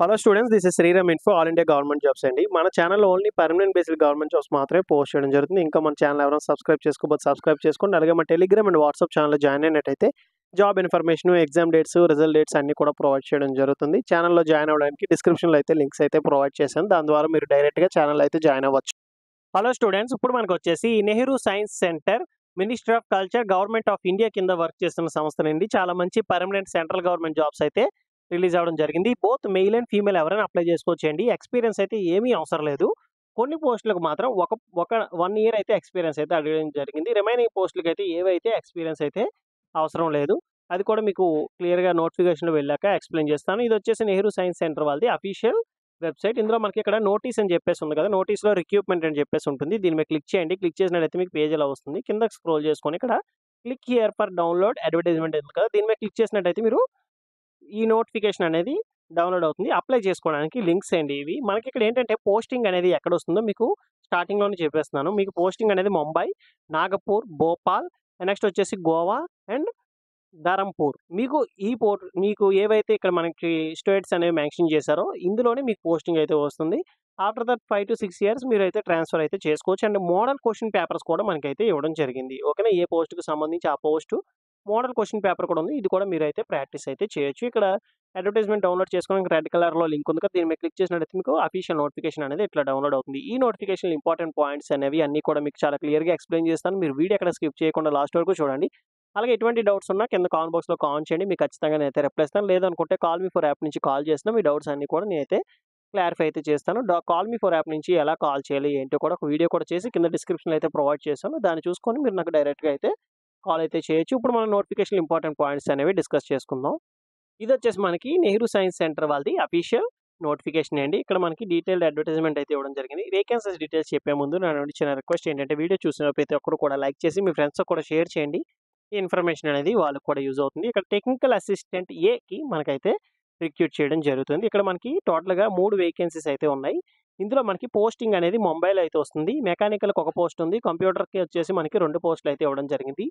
Hello students, this is Shriram Info all India government jobs అండి. మన ఛానల్లో only permanent based government jobs మాత్రమే post చేయడం జరుగుతుంది. ఇంకా మన ఛానల్ ఎవరైనా సబ్స్క్రైబ్ చేసుకోకపోతే సబ్స్క్రైబ్ చేసుకోండి. అలాగే మన టెలిగ్రామ్ అండ్ వాట్సాప్ ఛానల్లో జాయిన్ అయినట్టయితే job information, exam dates, result dates అన్ని కూడా ప్రొవైడ్ చేయడం జరుగుతుంది. ఛానల్లో జాయిన్ అవ్వడానికి డిస్క్రిప్షన్లో అయితే లింక్స్ అయితే ప్రొవైడ్ చేశాను. దాని ద్వారా మీరు డైరెక్ట్గా ఛానల్ అయితే జాయిన్ అవ్వచ్చు. హలో స్టూడెంట్స్, ఇప్పుడు మనకు వచ్చేసి Nehru science centre, ministry of culture, government of India కింద వర్క్ చేస్తున్న సంస్థ నుండి చాలా మంచి పర్మనెంట్ సెంట్రల్ గవర్నమెంట్ జాబ్స్ అయితే రిలీజ్ అవ్వడం జరిగింది. బోత్ మెయిల్ అండ్ ఫీమేల్ ఎవరైనా అప్లై చేసుకోవచ్చండి. ఎక్స్పీరియన్స్ అయితే ఏమీ అవసరం లేదు. కొన్ని పోస్టులకు మాత్రం ఒక ఒక 1 ఇయర్ అయితే ఎక్స్పీరియన్స్ అయితే అడగడం జరిగింది. రిమైనింగ్ పోస్టులకి అయితే ఏవైతే ఎక్స్పీరియన్స్ అయితే అవసరం లేదు. అది కూడా మీకు క్లియర్‌గా నోటిఫికేషన్‌లో వెళ్ళాక ఎక్స్‌ప్లెయిన్ చేస్తాను. ఇది వచ్చేసి నెహ్రూ సైన్స్ సెంటర్ వాళ్ళది అఫీషియల్ వెబ్‌సైట్. ఇందులో మనకి ఇక్కడ నోటీస్ అని చెప్పేసి ఉంది కదా! నోటీస్‌లో రిక్రూట్మెంట్ అని చెప్పేసి ఉంటుంది. దీని మీద క్లిక్ చేయండి. క్లిక్ చేసినట్లయితే మీకు పేజ్ ఇలా వస్తుంది. కిందకి స్క్రోల్ చేసుకొని ఇక్కడ click here for download advertisement ఉంది కదా! దీని మీద క్లిక్ చేసినట్లయితే మీరు ఈ నోటిఫికేషన్ అనేది డౌన్‌లోడ్ అవుతుంది. అప్లై చేసుకోవడానికి లింక్స్ అండి ఇవి. మనకి ఇక్కడ ఏంటంటే పోస్టింగ్ అనేది ఎక్కడొస్తుందో మీకు స్టార్టింగ్‌లోనే చెప్పేస్తున్నాను. మీకు పోస్టింగ్ అనేది ముంబై, నాగపూర్, భోపాల్, నెక్స్ట్ వచ్చేసి గోవా అండ్ ధరంపూర్. మీకు ఏవైతే ఇక్కడ మనకి స్టేట్స్ అనేవి మెన్షన్ చేశారో ఇందులోనే మీకు పోస్టింగ్ అయితే వస్తుంది. ఆఫ్టర్ దట్ 5-6 ఇయర్స్ మీరైతే ట్రాన్స్‌ఫర్ అయితే చేసుకోవచ్చు. అండ్ మోడల్ క్వెషన్ పేపర్స్ కూడా మనకైతే ఇవ్వడం జరిగింది. ఓకేనా? ఏ పోస్ట్‌కి సంబంధించి ఆ పోస్టు మోడల్ క్వెషన్ పేపర్ కూడా ఉంది. ఇది కూడా మీరైతే ప్రాక్టీస్ అయితే చేయొచ్చు. ఇక్కడ అడ్వర్టైజ్‌మెంట్ డౌన్‌లోడ్ చేసుకోవడానికి రెడ్ కలర్‌లో లింక్ ఉంది కదా! దీని మీద క్లిక్ చేసినట్లయితే మీకు అఫీషియల్ నోటిఫికేషన్ అనేది ఇట్లా డౌన్‌లోడ్ అవుతుంది. ఈ నోటిఫికేషన్‌లో ఇంపార్టెంట్ పాయింట్స్ అనేవి అన్నీ కూడా మీకు చాలా క్లియర్‌గా ఎక్స్‌ప్లెయిన్ చేస్తాను. మీరు వీడియో ఎక్కడ స్కిప్ చేయకుండా లాస్ట్ వరకు చూడండి. అలాగే ఎటువంటి డౌట్స్ ఉన్నా కింద కామెంట్ బాక్స్‌లో కామెంట్ చేయండి. మీకు ఖచ్చితంగా నేనైతే రిప్లై ఇస్తాను. లేదనుకుంటే కాల్ మీ ఫర్ యాప్ నుంచి కాల్ చేసినా మీ డౌట్స్ అన్నీ కూడా నేనైతే క్లారిఫై అయితే చేస్తాను. కాల్ మీ ఫర్ యాప్ నుంచి ఎలా కాల్ చేయాలి ఏంటో కూడా ఒక వీడియో కూడా చేసి కింద డిస్క్రిప్షన్‌లో అయితే ప్రొవైడ్ చేశాను. దాన్ని చూసుకొని మీరు నాకు డైరెక్ట్‌గా అయితే కాల్ అయితే చేయొచ్చు. ఇప్పుడు మనం నోటిఫికేషన్ ఇంపార్టెంట్ పాయింట్స్ అనేవి డిస్కస్ చేసుకుందాం. ఇదొచ్చేసి మనకి నెహ్రూ సైన్స్ సెంటర్ వాళ్ళది అఫీషియల్ నోటిఫికేషన్ అండి. ఇక్కడ మనకి డీటెయిల్డ్ అడ్వర్టైజ్‌మెంట్ అయితే ఇవ్వడం జరిగింది. వేకెన్సీస్ డీటెయిల్స్ చెప్పే ముందు నా నుండి చిన్న రిక్వెస్ట్ ఏంటంటే వీడియో చూసిన ప్రతి ఒక్కరు కూడా లైక్ చేసి మీ ఫ్రెండ్స్‌తో కూడా షేర్ చేయండి. ఈ ఇన్ఫర్మేషన్ అనేది వాళ్ళకి కూడా యూజ్ అవుతుంది. ఇక్కడ టెక్నికల్ అసిస్టెంట్ ఏకి మనకైతే రిక్రూట్ చేయడం జరుగుతుంది. ఇక్కడ మనకి టోటల్‌గా 3 వేకెన్సీస్ అయితే ఉన్నాయి. ఇందులో మనకి పోస్టింగ్ అనేది ముంబైలో అయితే వస్తుంది. మెకానికల్‌కి ఒక పోస్ట్ ఉంది. కంప్యూటర్‌కి వచ్చేసి మనకి 2 పోస్టులు అయితే ఇవ్వడం జరిగింది.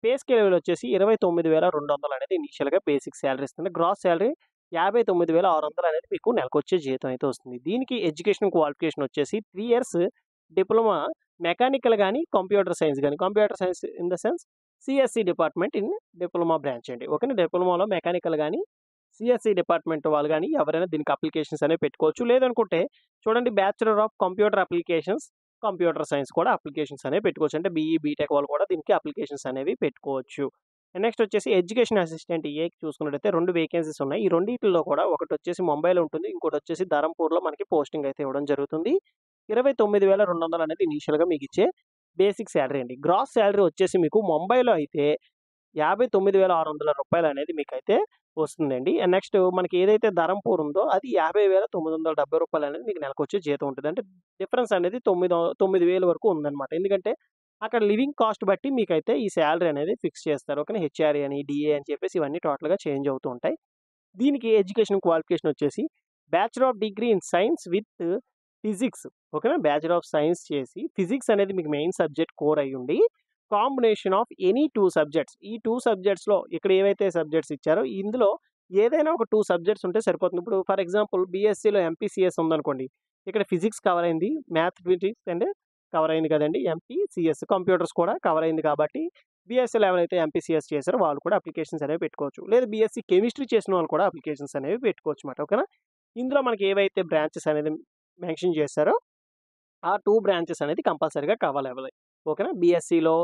పే స్కేల్ వచ్చేసి 29,200 అనేది ఇనీషియల్‌గా బేసిక్ సాలరీ ఇస్తుంది. గ్రాస్ సాలరీ 59,600 అనేది మీకు నెలకొచ్చే జీతం అయితే వస్తుంది. దీనికి ఎడ్యుకేషన్ క్వాలిఫికేషన్ వచ్చేసి 3 ఇయర్స్ డిప్లొమా మెకానికల్ గాని, కంప్యూటర్ సైన్స్ గాని, computer science in the sense CSC department in diploma branch అండి. ఓకేనా? డిప్లొమాలో మెకానికల్ గాని, సీఎస్‌సి డిపార్ట్మెంట్ వాళ్ళు గాని ఎవరైనా దీనికి అప్లికేషన్స్ అనేవి పెట్టుకోవచ్చు. లేదనుకుంటే చూడండి bachelor of computer applications, computer science కూడా అప్లికేషన్స్ అనేవి పెట్టుకోవచ్చు. అంటే బీఈ, బీటెక్ వాళ్ళు కూడా దీనికి అప్లికేషన్స్ అనేవి పెట్టుకోవచ్చు. నెక్స్ట్ వచ్చేసి ఎడ్యుకేషన్ అసిస్టెంట్ ఏకి చూసుకున్నట్టయితే 2 వేకెన్సీస్ ఉన్నాయి. ఈ రెండిటిలో కూడా ఒకటొచ్చేసి ముంబైలో ఉంటుంది. ఇంకోటొచ్చేసి ధరంపూర్‌లో మనకి పోస్టింగ్ అయితే ఇవ్వడం జరుగుతుంది. 29,200 అనేది ఇనీషియల్‌గా మీకిచ్చే బేసిక్ సాలరీ అండి. గ్రాస్ సాలరీ వచ్చేసి మీకు ముంబైలో అయితే రూ. 59,600 అనేది మీకైతే వస్తుందండి. అండ్ నెక్స్ట్ మనకి ఏదైతే ధరంపూర్ ఉందో అది రూ. 50,970 అనేది మీకు నెలకొచ్చే జీతం ఉంటది. అంటే డిఫరెన్స్ అనేది 9,000 వరకు ఉందన్నమాట. ఎందుకంటే అక్కడ లివింగ్ కాస్ట్ బట్టి మీకైతే ఈ సాలరీ అనేది ఫిక్స్ చేస్తారు. ఓకేనా? హెచ్ఆర్ఏ అని, డీఏ అని చెప్పేసి ఇవన్నీ టోటల్‌గా చేంజ్ అవుతూ ఉంటాయి. దీనికి ఎడ్యుకేషన్ క్వాలిఫికేషన్ వచ్చేసి bachelor of degree in science with physics. ఓకేనా? బ్యాచిలర్ ఆఫ్ సైన్స్ చేసి ఫిజిక్స్ అనేది మీకు మెయిన్ సబ్జెక్ట్ కోర్ అయ్యుండి కాంబినేషన్ ఆఫ్ ఎనీ 2 సబ్జెక్ట్స్. ఈ 2 సబ్జెక్ట్స్‌లో ఇక్కడ ఏవైతే సబ్జెక్ట్స్ ఇచ్చారో ఇందులో ఏదైనా ఒక 2 సబ్జెక్ట్స్ ఉంటే సరిపోతుంది. ఇప్పుడు ఫర్ ఎగ్జాంపుల్ బీఎస్సీలో ఎంపీసీఎస్ ఉందనుకోండి. ఇక్కడ ఫిజిక్స్ కవర్ అయింది. మ్యాథమెటిక్స్ అండ్ కవర్ అయింది కదండీ! ఎంపీసీఎస్ కంప్యూటర్స్ కూడా కవర్ అయింది కాబట్టి బీఎస్సీలో ఎవరైతే ఎంపీసీఎస్ చేశారో వాళ్ళు కూడా అప్లికేషన్స్ అనేవి పెట్టుకోవచ్చు. లేదా బీఎస్సీ కెమిస్ట్రీ చేసిన వాళ్ళు కూడా అప్లికేషన్స్ అనేవి పెట్టుకోవచ్చు మాట. ఓకేనా? ఇందులో మనకి ఏవైతే బ్రాంచెస్ అనేది మెన్షన్ చేశారో ఆ 2 బ్రాంచెస్ అనేది కంపల్సరీగా కావాలి. ఓకేనా? బీఎస్సీలో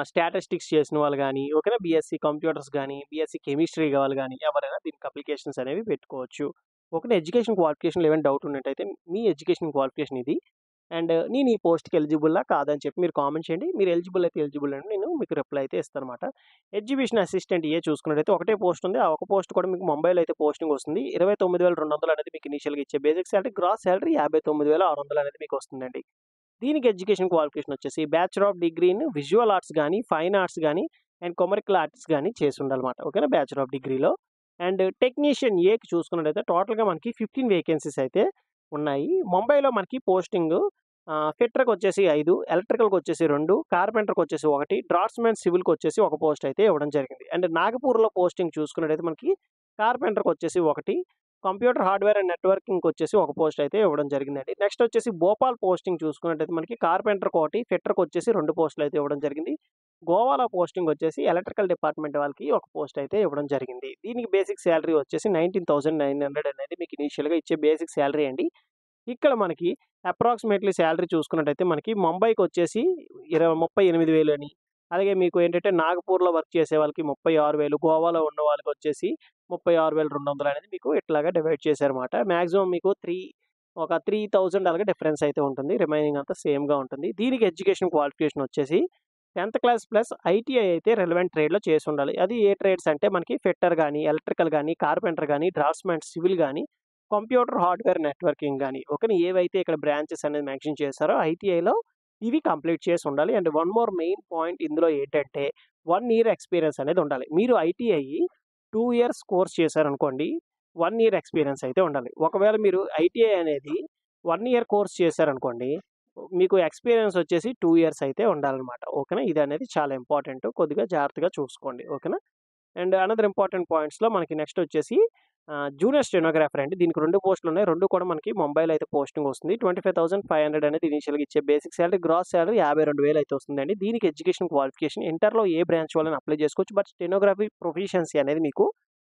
స్టాటిస్టిక్స్ చేసిన వాళ్ళు గాని, ఓకేనా? బీఎస్సీ కంప్యూటర్స్ గాని, బీఎస్సీ కెమిస్ట్రీ వాళ్ళు గాని ఎవరైనా దీనికి అప్లికేషన్స్ అనేవి పెట్టుకోవచ్చు. ఓకేనా? ఎడ్యుకేషన్ క్వాలిఫికేషన్‌లో ఏమైనా డౌట్ ఉన్నట్టయితే మీ ఎడ్యుకేషన్ క్వాలిఫికేషన్ ఇది. అండ్ నేను ఈ పోస్ట్‌కి ఎలిజిబుల్లా కాదా అని చెప్పి మీరు కామెంట్ చేయండి. మీరు ఎలిజిబుల్ అయితే ఎలిజిబుల్ అని నేను మీకు రిప్లై అయితే ఇస్తానన్నమాట. ఎడ్యుకేషన్ అసిస్టెంట్ ఏ చూసుకున్నట్టయితే ఒకటే పోస్ట్ ఉంది. ఆ ఒక పోస్ట్ కూడా మీకు ముంబైలో అయితే పోస్టింగ్ వస్తుంది. 29,200 అనేది మీకు ఇనీషియల్‌గా ఇచ్చే బేసిక్ సాలరీ. గ్రాస్ సాలరీ 59,600 అనేది మీకు వస్తుందండి. దీనికి ఎడ్యుకేషన్ క్వాలిఫికేషన్ వచ్చేసి bachelor of degree in visual arts గాని, ఫైన్ ఆర్ట్స్ గాని అండ్ కొమర్షియల్ ఆర్ట్స్ గాని చేసుండాలన్నమాట. ఓకేనా? బ్యాచిలర్ ఆఫ్ డిగ్రీలో. అండ్ టెక్నీషియన్ ఏకి చూసుకున్నట్టయితే టోటల్‌గా మనకి 15 వేకెన్సీస్ అయితే ఉన్నాయి. ముంబైలో మనకి పోస్టింగ్ ఫిట్టర్‌కొచ్చేసి 5, ఎలక్ట్రికల్‌కొచ్చేసి 2, కార్పెంటర్‌కొచ్చేసి 1, డ్రాఫ్ట్స్‌మెన్ సివిల్‌కొచ్చేసి ఒక పోస్ట్ అయితే ఇవ్వడం జరిగింది. అండ్ నాగపూర్‌లో పోస్టింగ్ చూసుకున్నట్టయితే మనకి కార్పెంటర్‌కొచ్చేసి 1, కంప్యూటర్ హార్డ్వేర్ అండ్ నెట్వర్కింగ్కి వచ్చేసి ఒక పోస్ట్ అయితే ఇవ్వడం జరిగిందండి. నెక్స్ట్ వచ్చేసి భోపాల్ పోస్టింగ్ చూసుకున్నట్టయితే మనకి కార్పెంటర్కి ఒకటి, ఫిట్టర్కి వచ్చేసి 2 పోస్టులు అయితే ఇవ్వడం జరిగింది. గోవాలో పోస్టింగ్ వచ్చేసి ఎలక్ట్రికల్ డిపార్ట్మెంట్ వాళ్ళకి ఒక పోస్ట్ అయితే ఇవ్వడం జరిగింది. దీనికి బేసిక్ సాలరీ వచ్చేసి 19,900 అనేది మీకు ఇనీషియల్‌గా ఇచ్చే బేసిక్ సాలరీ అండి. ఇక్కడ మనకి అప్రాక్సిమేట్‌లీ సాలరీ చూసుకున్నట్టయితే మనకి ముంబైకొచ్చేసి 38,000 అని, అలాగే మీకు ఏంటంటే నాగపూర్‌లో వర్క్ చేసే వాళ్ళకి 36,000, గోవాలో ఉన్న వాళ్ళకొచ్చేసి 36,200 అనేది మీకు ఇట్లాగా డివైడ్ చేశారన్నమాట. మాక్సిమం మీకు 3,000 అలాగే డిఫరెన్స్ అయితే ఉంటుంది. రిమైనింగ్ అంతా సేమ్‌గా ఉంటుంది. దీనికి ఎడ్యుకేషన్ క్వాలిఫికేషన్ వచ్చేసి 10th క్లాస్ ప్లస్ ఐటీఐ అయితే రెలెవెంట్ ట్రేడ్‌లో చేసుండాలి. అది ఏ ట్రేడ్స్ అంటే మనకి ఫిట్టర్ గాని, ఎలక్ట్రికల్ గాని, కార్పెంటర్ గాని, డ్రాఫ్ట్స్‌మెన్ సివిల్ గాని, కంప్యూటర్ హార్డ్వేర్ నెట్వర్కింగ్ గాని, ఓకేనా. ఏవైతే ఇక్కడ బ్రాంచెస్ అనేది మెన్షన్ చేశారో ఐటీఐలో ఇవి కంప్లీట్ చేసి ఉండాలి. And one more main point ఇందులో ఏంటంటే 1 ఇయర్ ఎక్స్‌పీరియన్స్ అనేది ఉండాలి. మీరు ఐటీఐ 2 ఇయర్స్ కోర్స్ చేశారనుకోండి, 1 ఇయర్ ఎక్స్‌పీరియన్స్ అయితే ఉండాలి. ఒకవేళ మీరు ఐటీఐ అనేది 1 ఇయర్ కోర్స్ చేశారనుకోండి, మీకు ఎక్స్‌పీరియన్స్ వచ్చేసి 2 ఇయర్స్ అయితే ఉండాలనమాట. ఓకేనా. ఇది అనేది చాలా ఇంపార్టెంట్. కొద్దిగా జాగ్రత్తగా చూసుకోండి. ఓకేనా. అండ్ అనదర్ ఇంపార్టెంట్ పాయింట్స్‌లో మనకి నెక్స్ట్ వచ్చేసి జూనియర్ స్టెనోగ్రాఫర్ అండి. దీనికి 2 పోస్టులున్నాయి. 2 కూడా మనకి ముంబైలో అయితే పోస్టింగ్ వస్తుంది. 25,500 అనేది ఇనీషియల్‌గా ఇచ్చే బేసిక్ సాలరీ. గ్రాస్ సాలరీ 52,000 అయితే వస్తుందండి. దీనికి ఎడ్యుకేషన్ క్వాలిఫికేషన్ ఇంటర్‌లో ఏ బ్రాంచ్ వాళ్ళని అప్లై చేసుకోవచ్చు. బట్ స్టెనోగ్రఫీ ప్రొఫిషియన్సీ అనేది మీకు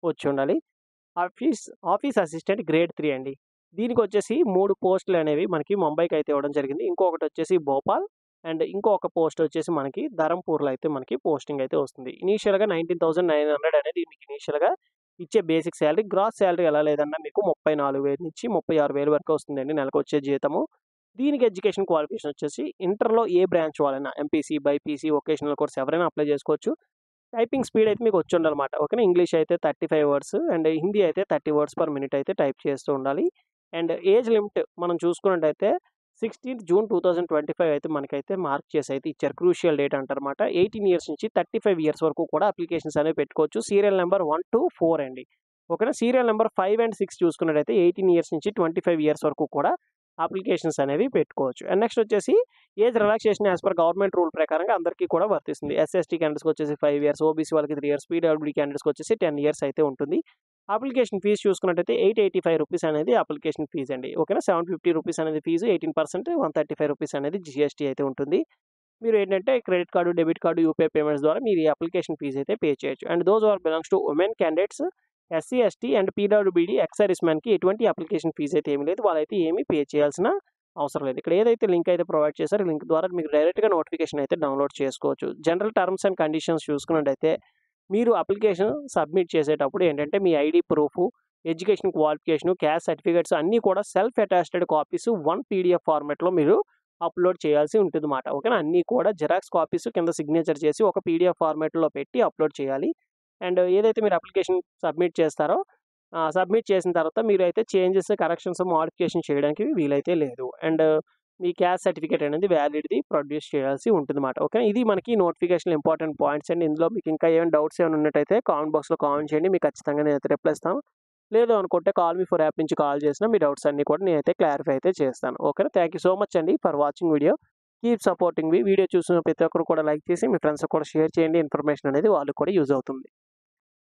వచ్చుండాలి. ఆఫీస్ అసిస్టెంట్ గ్రేడ్ 3 అండి. దీనికొచ్చేసి 3 పోస్టులు అనేవి మనకి ముంబైకి అయితే ఇవ్వడం జరిగింది. ఇంకొకటి వచ్చేసి భోపాల్ అండ్ ఇంకొక పోస్ట్ వచ్చేసి మనకి ధరంపూర్‌లో అయితే మనకి పోస్టింగ్ అయితే వస్తుంది. ఇనీషియల్‌గా 19,900 అనేది మీకు ఇనీషియల్‌గా ఇచ్చే బేసిక్ సాలరీ. గ్రాస్ సాలరీ ఎలా లేదన్నా మీకు 34,000 నుంచి 36,000 వరకు వస్తుందండి నెలకొచ్చే జీతము. దీనికి ఎడ్యుకేషన్ క్వాలిఫికేషన్ వచ్చేసి ఇంటర్‌లో ఏ బ్రాంచ్ వాళ్ళైనా ఎంపీసీ, బైపీసీ, వొకేషనల్ కోర్స్ ఎవరైనా అప్లై చేసుకోవచ్చు. టైపింగ్ స్పీడ్ అయితే మీకు వచ్చుండాలన్నమాట. ఓకేనా. ఇంగ్లీష్ అయితే 35 వర్డ్స్ అండ్ హిందీ అయితే 30 వర్డ్స్ పర్ మినిట్ అయితే టైప్ చేస్తూ ఉండాలి. అండ్ ఏజ్ లిమిట్ మనం చూసుకున్నట్టయితే 16th జూన్ 2025 అయితే మనకైతే మార్క్ చేసి అయితే ఇచ్చారు. Crucial date అంటారన్నమాట. 18 ఇయర్స్ నుంచి 35 ఇయర్స్ వరకు కూడా అప్లికేషన్స్ అనేవి పెట్టుకోవచ్చు. సీరియల్ నెంబర్ 1-4 అండి. ఓకేనా. సీరియల్ నెంబర్ 5 అండ్ 6 చూసుకున్నట్టయితే 18 ఇయర్స్ నుంచి 25 ఇయర్స్ వరకు కూడా అప్లికేషన్స్ అనేవి పెట్టుకోవచ్చు. అండ్ నెక్స్ట్ వచ్చేసి age relaxation as per government rule ప్రకారంగా అందరికీ కూడా వర్తిస్తుంది. ఎస్ఎస్టీ క్యాండిడేట్స్‌కి వచ్చేసి 5 ఇయర్స్, ఓబీసీ వాళ్ళకి 3 ఇయర్స్, పీడబ్ల్యూడీ క్యాండిడేట్స్‌కి వచ్చేసి 10 ఇయర్స్ అయితే ఉంటుంది. అప్లికేషన్ ఫీజ్ చూసుకున్నట్టయితే ₹885 అనేది అప్లికేషన్ ఫీజ్ అండి. ఓకేనా. ₹750 అనేది ఫీజు, 18% ₹135 అనేది జీఎస్టీ అయితే ఉంటుంది. మీరు ఏంటంటే credit card, debit card, UPI payments ద్వారా మీరు ఈ అప్లికేషన్ ఫీజ్ అయితే పే చేయొచ్చు. And those are belongs to women candidates, SC, ST and పీడబ్ల్యూబీడీ ఎక్స్ సర్వీస్ మ్యాన్‌కి ఎటువంటి అప్లికేషన్ ఫీజ్ అయితే ఏమీ లేదు. వాళ్ళైతే ఏమీ పే చేయాల్సిన అవసరం లేదు. ఇక్కడ ఏదైతే లింక్ అయితే ప్రొవైడ్ చేశారో లింక్ ద్వారా మీకు డైరెక్ట్‌గా నోటిఫికేషన్ అయితే డౌన్‌లోడ్ చేసుకోవచ్చు. జనరల్ టర్మ్స్ అండ్ కండిషన్స్ చూసుకున్నట్టయితే మీరు అప్లికేషన్ సబ్మిట్ చేసేటప్పుడు ఏంటంటే మీ ID proof, education qualification, caste certificates అన్నీ కూడా సెల్ఫ్ అటాచ్డ్ కాపీస్ 1 పీడీఎఫ్ ఫార్మాట్‌లో మీరు అప్లోడ్ చేయాల్సి ఉంటుందన్నమాట. ఓకేనా. అన్నీ కూడా జిరాక్స్ కాపీస్ కింద సిగ్నేచర్ చేసి ఒక పీడీఎఫ్ ఫార్మాట్‌లో పెట్టి అప్లోడ్ చేయాలి. అండ్ ఏదైతే మీరు అప్లికేషన్ సబ్మిట్ చేస్తారో సబ్మిట్ చేసిన తర్వాత మీరైతే చేంజెస్, కరెక్షన్స్, మోడిఫికేషన్ చేయడానికి వీలైతే లేదు. అండ్ మీ క్యాస్ట్ సర్టిఫికేట్ అనేది వ్యాలిడ్‌ది ప్రొడ్యూస్ చేయాల్సి ఉంటుందన్నమాట. ఓకే. ఇది మనకి నోటిఫికేషన్‌లో ఇంపార్టెంట్ పాయింట్స్ అండి. ఇందులో మీకు ఇంకా ఏమైనా డౌట్స్ ఏమైనా ఉన్నట్టయితే కామెంట్ బాక్స్‌లో కామెంట్ చేయండి. మీకు ఖచ్చితంగా నేనైతే రిప్లై ఇస్తాను. లేదు అనుకుంటే కాల్ మీ ఫర్ యాప్ నుంచి కాల్ చేసినా మీ డౌట్స్ అన్నీ కూడా నేనైతే క్లారిఫై అయితే చేస్తాను. ఓకేనా. థ్యాంక్ యూ సో మచ్ అండి for watching video. Keep supporting me. Video చూసిన ప్రతి ఒక్కరు కూడా లైక్ చేసి మీ ఫ్రెండ్స్‌కి కూడా షేర్ చేయండి. ఇన్ఫర్మేషన్ అనేది వాళ్ళకి కూడా యూజ్ అవుతుంది.